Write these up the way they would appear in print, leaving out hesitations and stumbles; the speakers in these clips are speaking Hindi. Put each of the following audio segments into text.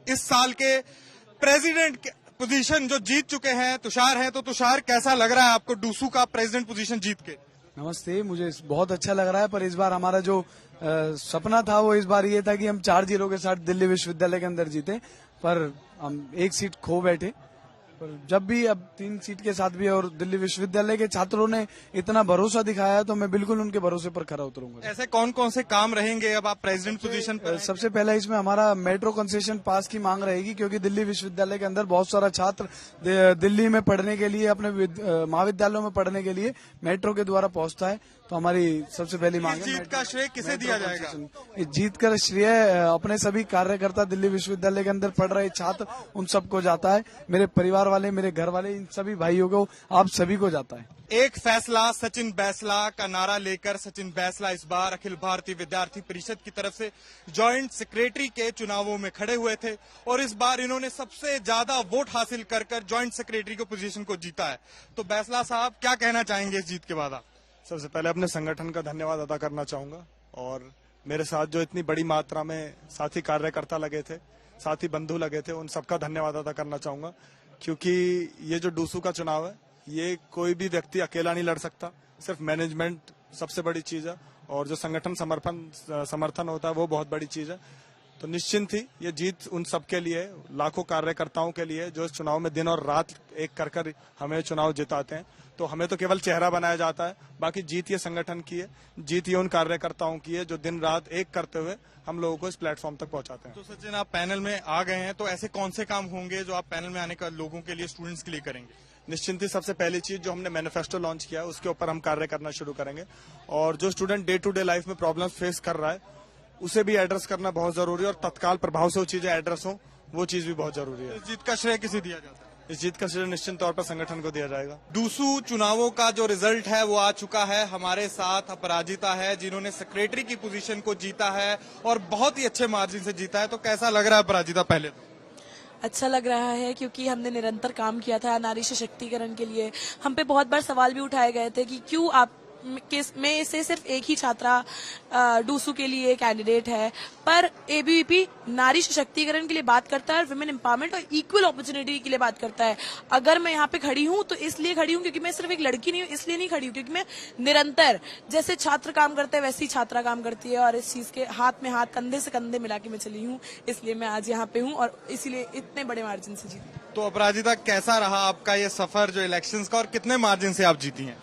इस साल के प्रेसिडेंट पोजीशन जो जीत चुके हैं तुषार हैं, तो तुषार कैसा लग रहा है आपको डूसू का प्रेसिडेंट पोजीशन जीत के? नमस्ते, मुझे बहुत अच्छा लग रहा है, पर इस बार हमारा जो सपना था वो इस बार ये था कि हम 4-0 के साथ दिल्ली विश्वविद्यालय के अंदर जीते, पर हम एक सीट खो बैठे। पर जब भी अब 3 सीट के साथ भी और दिल्ली विश्वविद्यालय के छात्रों ने इतना भरोसा दिखाया तो मैं बिल्कुल उनके भरोसे पर खरा उतरूंगा। ऐसे कौन कौन से काम रहेंगे अब आप प्रेसिडेंट पोजीशन पर? सबसे पहला इसमें हमारा मेट्रो कंसेशन पास की मांग रहेगी, क्योंकि दिल्ली विश्वविद्यालय के अंदर बहुत सारा छात्र दिल्ली में पढ़ने के लिए, अपने महाविद्यालयों में पढ़ने के लिए मेट्रो के द्वारा पहुंचता है, तो हमारी सबसे पहली मांग है। जीत का श्रेय किसे दिया जाएगा? इस जीत का श्रेय अपने सभी कार्यकर्ता, दिल्ली विश्वविद्यालय के अंदर पढ़ रहे छात्र, उन सबको जाता है। मेरे परिवार वाले, मेरे घर वाले, इन सभी भाइयों को, आप सभी को जाता है। एक फैसला सचिन बैसला का नारा लेकर सचिन बैसला इस बार अखिल भारतीय विद्यार्थी परिषद की तरफ से जॉइंट सेक्रेटरी के चुनावों में खड़े हुए थे और इस बार इन्होंने सबसे ज्यादा वोट हासिल कर जॉइंट सेक्रेटरी की पोजीशन को जीता है। तो बैसला साहब क्या कहना चाहेंगे इस जीत के बाद? सबसे पहले अपने संगठन का धन्यवाद अदा करना चाहूंगा, और मेरे साथ जो इतनी बड़ी मात्रा में साथी कार्यकर्ता लगे थे, साथी बंधु लगे थे, उन सबका धन्यवाद अदा करना चाहूंगा, क्योंकि ये जो डूसू का चुनाव है ये कोई भी व्यक्ति अकेला नहीं लड़ सकता, सिर्फ मैनेजमेंट सबसे बड़ी चीज है और जो संगठन समर्थन होता है वो बहुत बड़ी चीज है। तो निश्चिंत ही ये जीत उन सबके लिए, लाखों कार्यकर्ताओं के लिए जो इस चुनाव में दिन और रात एक कर हमें चुनाव जिताते हैं। तो हमें तो केवल चेहरा बनाया जाता है, बाकी जीत ये संगठन की है, जीत ये उन कार्यकर्ताओं की है जो दिन रात एक करते हुए हम लोगों को इस प्लेटफॉर्म तक पहुंचाते हैं। तो सचिन, आप पैनल में आ गए हैं, तो ऐसे कौन से काम होंगे जो आप पैनल में आने का लोगों के लिए, स्टूडेंट्स के लिए करेंगे? निश्चिंत ही सबसे पहली चीज जो हमने मैनिफेस्टो लॉन्च किया है उसके ऊपर हम कार्य करना शुरू करेंगे, और जो student day to day life में प्रॉब्लम फेस कर रहा है उसे भी एड्रेस करना बहुत जरूरी है, और तत्काल प्रभाव से वो चीजें एड्रेस हो, वो चीज भी बहुत जरूरी है। इस जीत का श्रेय किसे दिया जाता है? इस जीत का श्रेय निश्चित तौर पर संगठन को दिया जाएगा। डूसू चुनावों का जो रिजल्ट है वो आ चुका है। हमारे साथ अपराजिता है जिन्होंने सेक्रेटरी की पोजीशन को जीता है और बहुत ही अच्छे मार्जिन से जीता है। तो कैसा लग रहा है अपराजिता? पहले तो अच्छा लग रहा है, क्योंकि हमने निरंतर काम किया था नारी सशक्तिकरण के लिए। हम पे बहुत बार सवाल भी उठाए गए थे कि क्यों आप में से सिर्फ एक ही छात्रा डूसू के लिए कैंडिडेट है, पर एबीवीपी नारी सशक्तिकरण के लिए बात करता है और विमेन एम्पावरमेंट और इक्वल अपॉर्चुनिटी के लिए बात करता है। अगर मैं यहाँ पे खड़ी हूँ तो इसलिए खड़ी हूँ क्योंकि मैं सिर्फ एक लड़की नहीं हूँ, इसलिए नहीं खड़ी हूँ क्योंकि मैं निरंतर जैसे छात्र काम करते हैं वैसे ही छात्रा काम करती है, और इस चीज के हाथ में हाथ, कंधे से कंधे मिला के मैं चली हूँ, इसलिए मैं आज यहाँ पे हूँ और इसीलिए इतने बड़े मार्जिन से जीती। तो अपराजिता, कैसा रहा आपका ये सफर जो इलेक्शंस का, और कितने मार्जिन से आप जीती हैं?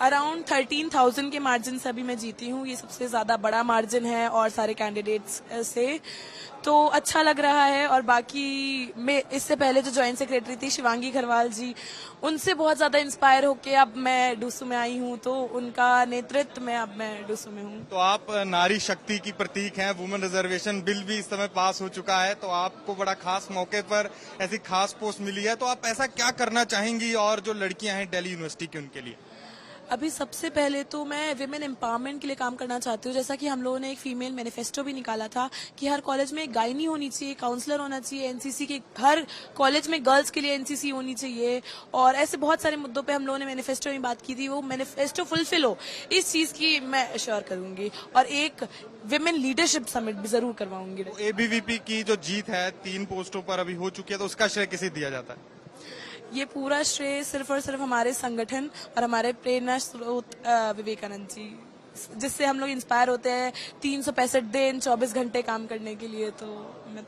अराउंड 13,000 के मार्जिन से अभी मैं जीती हूँ। ये सबसे ज्यादा बड़ा मार्जिन है और सारे कैंडिडेट्स से, तो अच्छा लग रहा है। और बाकी मैं इससे पहले जो ज्वाइंट सेक्रेटरी थी शिवांगी खरवाल जी, उनसे बहुत ज्यादा इंस्पायर होके अब मैं डूसू में आई हूँ, तो उनका नेतृत्व में अब मैं डूसू में हूँ। तो आप नारी शक्ति की प्रतीक हैं। वुमेन रिजर्वेशन बिल भी इस समय पास हो चुका है, तो आपको बड़ा खास मौके पर ऐसी खास पोस्ट मिली है, तो आप ऐसा क्या करना चाहेंगी और जो लड़कियां हैं दिल्ली यूनिवर्सिटी की उनके लिए? अभी सबसे पहले तो मैं विमेन एम्पावरमेंट के लिए काम करना चाहती हूँ। जैसा कि हम लोगों ने एक फीमेल मैनिफेस्टो भी निकाला था कि हर कॉलेज में एक गायनी होनी चाहिए, काउंसलर होना चाहिए, एनसीसी के हर कॉलेज में गर्ल्स के लिए एनसीसी होनी चाहिए, और ऐसे बहुत सारे मुद्दों पे हम लोगों ने मैनिफेस्टो में बात की थी। वो मैनिफेस्टो फुलफिल हो, इस चीज की मैं अश्योर करूंगी, और एक विमेन लीडरशिप समिट भी जरूर करवाऊंगी। तो एबीवीपी की जो जीत है 3 पोस्टों पर अभी हो चुकी है, तो उसका श्रेय किसे दिया जाता है? ये पूरा श्रेय सिर्फ और सिर्फ हमारे संगठन और हमारे प्रेरणा स्रोत विवेकानंद जी, जिससे हम लोग इंस्पायर होते हैं 365 दिन 24 घंटे काम करने के लिए। तो मैं